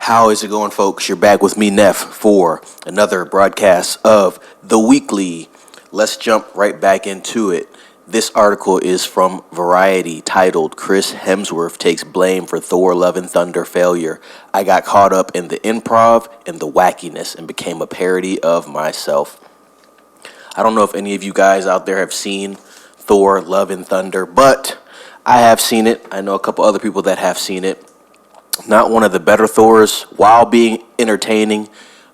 How is it going, folks? You're back with me, Neff, for another broadcast of The Weekly. Let's jump right back into it. This article is from Variety titled, Chris Hemsworth Takes Blame for Thor Love and Thunder Failure. I got caught up in the improv and the wackiness and became a parody of myself. I don't know if any of you guys out there have seen Thor Love and Thunder, but I have seen it. I know a couple other people that have seen it. Not one of the better Thors, while being entertaining.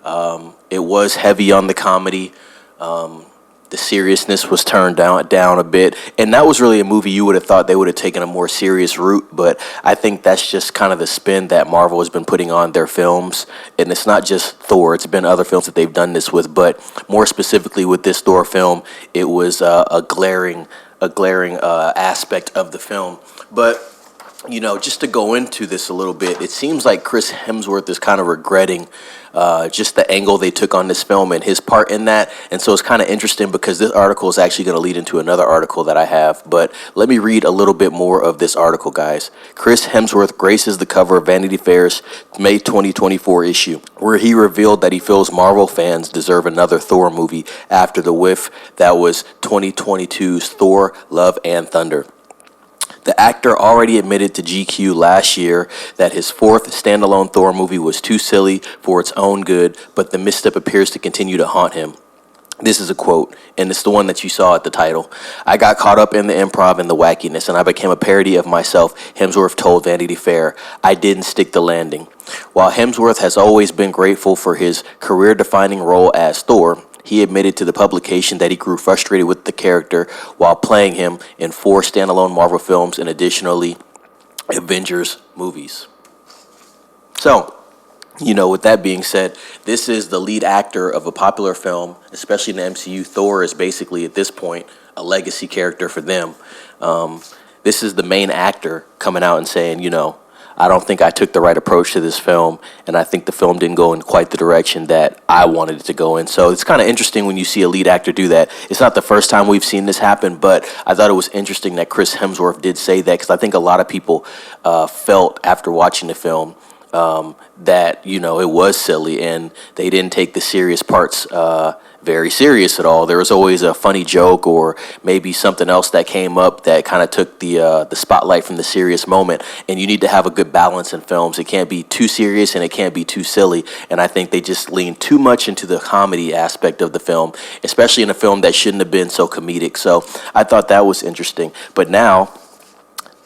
It was heavy on the comedy. The seriousness was turned down a bit. And that was really a movie you would have thought they would have taken a more serious route. But I think that's just kind of the spin that Marvel has been putting on their films. And it's not just Thor. It's been other films that they've done this with. But more specifically with this Thor film, it was a glaring aspect of the film. But just to go into this a little bit, it seems like Chris Hemsworth is kind of regretting just the angle they took on this film and his part in that. And so it's kind of interesting because this article is actually going to lead into another article that I have. But let me read a little bit more of this article, guys. Chris Hemsworth graces the cover of Vanity Fair's May 2024 issue, where he revealed that he feels Marvel fans deserve another Thor movie after the whiff that was 2022's Thor, Love and Thunder. The actor already admitted to GQ last year that his fourth standalone Thor movie was too silly for its own good, but the misstep appears to continue to haunt him. This is a quote, and it's the one that you saw at the title. I got caught up in the improv and the wackiness, and I became a parody of myself, Hemsworth told Vanity Fair. I didn't stick the landing. While Hemsworth has always been grateful for his career-defining role as Thor, he admitted to the publication that he grew frustrated with the character while playing him in 4 standalone Marvel films and additionally Avengers movies. So, with that being said, this is the lead actor of a popular film, especially in the MCU. Thor is basically, at this point, a legacy character for them. This is the main actor coming out and saying, I don't think I took the right approach to this film, and I think the film didn't go in quite the direction that I wanted it to go in. So it's kind of interesting when you see a lead actor do that. It's not the first time we've seen this happen, but I thought it was interesting that Chris Hemsworth did say that, because I think a lot of people felt after watching the film that, it was silly, and they didn't take the serious parts very serious at all. There was always a funny joke or maybe something else that came up that kind of took the spotlight from the serious moment. And you need to have a good balance in films. It can't be too serious and it can't be too silly. And I think they just lean too much into the comedy aspect of the film, especially in a film that shouldn't have been so comedic. So I thought that was interesting. But now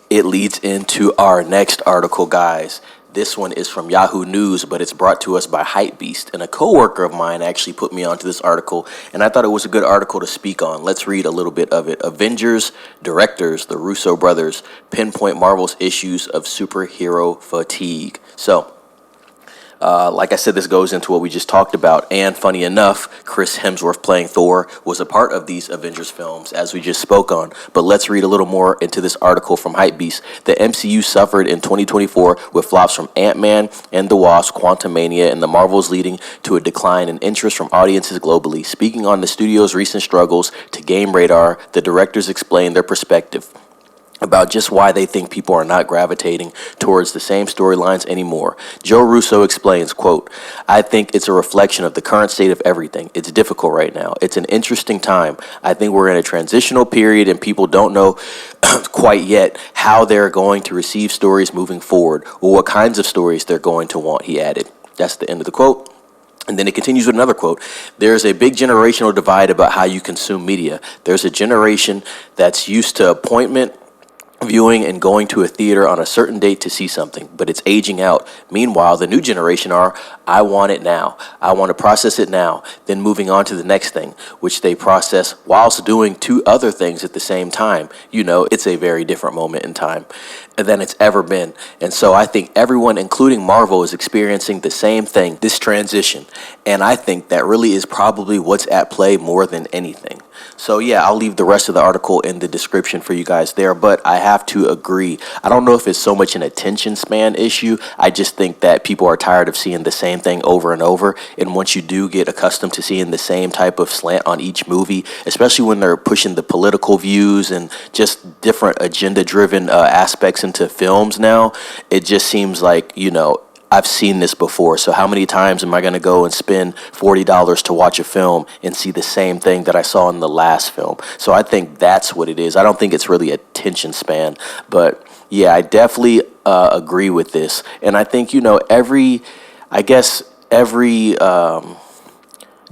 it leads into our next article, guys. This one is from Yahoo News, but it's brought to us by Hypebeast. And a coworker of mine actually put me onto this article, and I thought it was a good article to speak on. Let's read a little bit of it. Avengers directors, the Russo brothers, pinpoint Marvel's issues of superhero fatigue. So, like I said, this goes into what we just talked about. And funny enough, Chris Hemsworth playing Thor was a part of these Avengers films, as we just spoke on. But let's read a little more into this article from Hypebeast. The MCU suffered in 2024 with flops from Ant-Man and the Wasp, Quantumania, and the Marvels, leading to a decline in interest from audiences globally. Speaking on the studio's recent struggles to gain radar, the directors explained their perspective about just why they think people are not gravitating towards the same storylines anymore. Joe Russo explains, quote, I think it's a reflection of the current state of everything. It's difficult right now. It's an interesting time. I think we're in a transitional period and people don't know quite yet how they're going to receive stories moving forward or what kinds of stories they're going to want, he added. That's the end of the quote. And then it continues with another quote. There's a big generational divide about how you consume media. There's a generation that's used to appointment viewing and going to a theater on a certain date to see something, but it's aging out. Meanwhile, the new generation are, I want it now. I want to process it now, then moving on to the next thing, which they process whilst doing 2 other things at the same time. It's a very different moment in time than it's ever been. And so I think everyone, including Marvel, is experiencing the same thing, this transition. And I think that really is probably what's at play more than anything. So yeah, I'll leave the rest of the article in the description for you guys there, but I have to agree. I don't know if it's so much an attention span issue. I just think that people are tired of seeing the same thing over and over. And once you do get accustomed to seeing the same type of slant on each movie, especially when they're pushing the political views and just different agenda-driven aspects into films now, it just seems like, I've seen this before. So how many times am I going to go and spend $40 to watch a film and see the same thing that I saw in the last film? So I think that's what it is. I don't think it's really attention span. But yeah, I definitely agree with this. And I think, every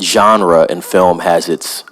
genre in film has its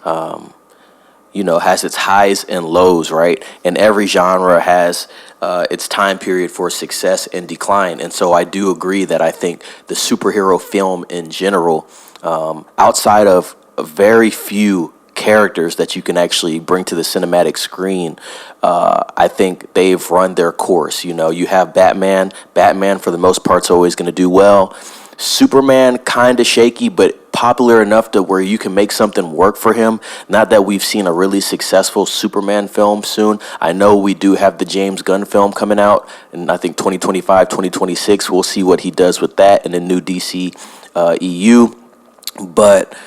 has its highs and lows, right? And every genre has its time period for success and decline. And so I do agree that I think the superhero film in general, outside of very few characters that you can actually bring to the cinematic screen, I think they've run their course. You have Batman. Batman, for the most part, is always going to do well. Superman, kind of shaky, but popular enough to where you can make something work for him. Not that we've seen a really successful Superman film soon. I know we do have the James Gunn film coming out, and I think 2025, 2026, we'll see what he does with that in the new DCEU. But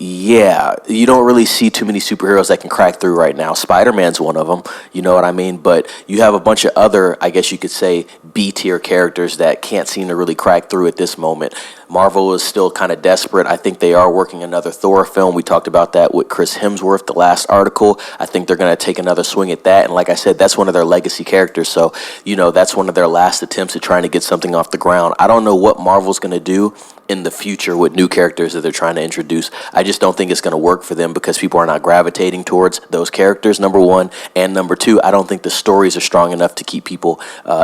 yeah, you don't really see too many superheroes that can crack through right now. Spider-Man's one of them, you know what I mean? But you have a bunch of other, I guess you could say, B-tier characters that can't seem to really crack through at this moment. Marvel is still kind of desperate. I think they are working another Thor film. We talked about that with Chris Hemsworth, the last article. I think they're going to take another swing at that. And like I said, that's one of their legacy characters. So, that's one of their last attempts at trying to get something off the ground. I don't know what Marvel's going to do in the future with new characters that they're trying to introduce. I just don't think it's going to work for them because people are not gravitating towards those characters, number one. And number two, I don't think the stories are strong enough to keep people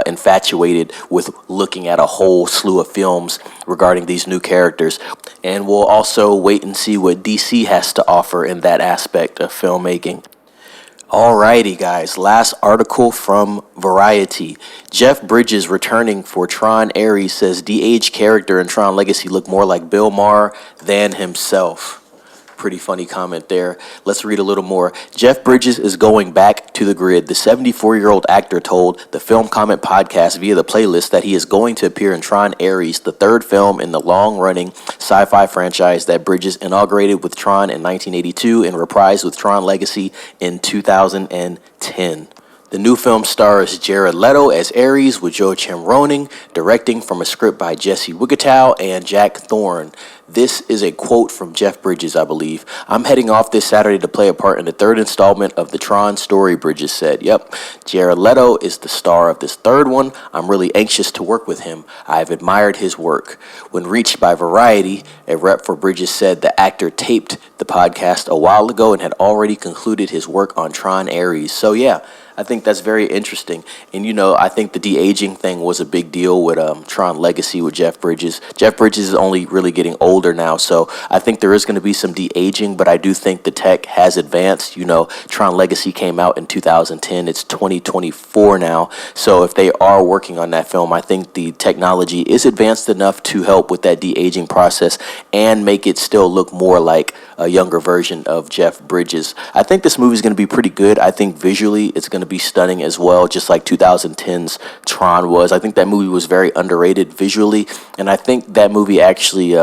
infatuated with looking at a whole slew of films regarding these new characters. And we'll also wait and see what DC has to offer in that aspect of filmmaking. Alrighty, guys, last article from Variety. Jeff Bridges returning for Tron Ares says de-aged character in Tron Legacy look more like Bill Maher than himself. Pretty funny comment there. Let's read a little more. Jeff Bridges is going back to the grid. The 74-year-old actor told the Film Comment podcast via the playlist that he is going to appear in Tron Ares, the third film in the long-running sci-fi franchise that Bridges inaugurated with Tron in 1982 and reprised with Tron Legacy in 2010. The new film stars Jared Leto as Ares with Joachim Roning, directing from a script by Jesse Wigatow and Jack Thorne. This is a quote from Jeff Bridges, I believe. I'm heading off this Saturday to play a part in the third installment of the Tron story, Bridges said. Yep, Jared Leto is the star of this third one. I'm really anxious to work with him. I've admired his work. When reached by Variety, a rep for Bridges said the actor taped the podcast a while ago and had already concluded his work on Tron Ares. So yeah, I think that's very interesting. And, I think the de-aging thing was a big deal with Tron Legacy with Jeff Bridges. Jeff Bridges is only really getting older now, so I think there is going to be some de-aging, but I do think the tech has advanced. Tron Legacy came out in 2010. It's 2024 now. So if they are working on that film, I think the technology is advanced enough to help with that de-aging process and make it still look more like a younger version of Jeff Bridges. I think this movie is going to be pretty good. I think visually it's going to be stunning as well, just like 2010's Tron was. I think that movie was very underrated visually, and I think that movie actually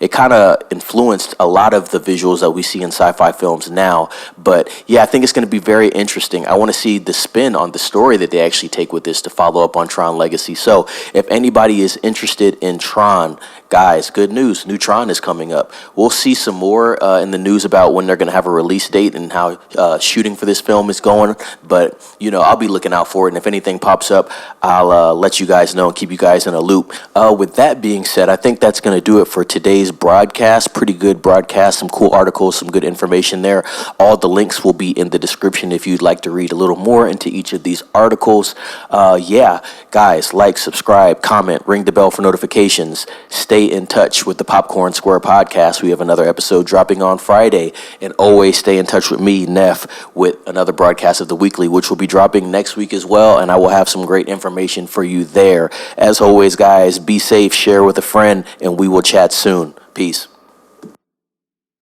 it kind of influenced a lot of the visuals that we see in sci-fi films now. But yeah, I think it's going to be very interesting. I want to see the spin on the story that they actually take with this to follow up on Tron Legacy. So if anybody is interested in Tron, guys, good news, new Tron is coming up. We'll see some more in the news about when they're going to have a release date and how shooting for this film is going. But, I'll be looking out for it. And if anything pops up, I'll let you guys know and keep you guys in a loop. With that being said, I think that's going to do it for today's broadcast. Pretty good broadcast, some cool articles, some good information there. All the links will be in the description if you'd like to read a little more into each of these articles. Yeah, guys, like, subscribe, comment, ring the bell for notifications. Stay in touch with the Popcorn Square podcast. We have another episode dropping on Friday. And always stay in touch with me, Neff, with another broadcast of the weekly, which will be dropping next week as well. And I will have some great information for you there. As always, guys, be safe, share with a friend, and we will chat soon. Peace.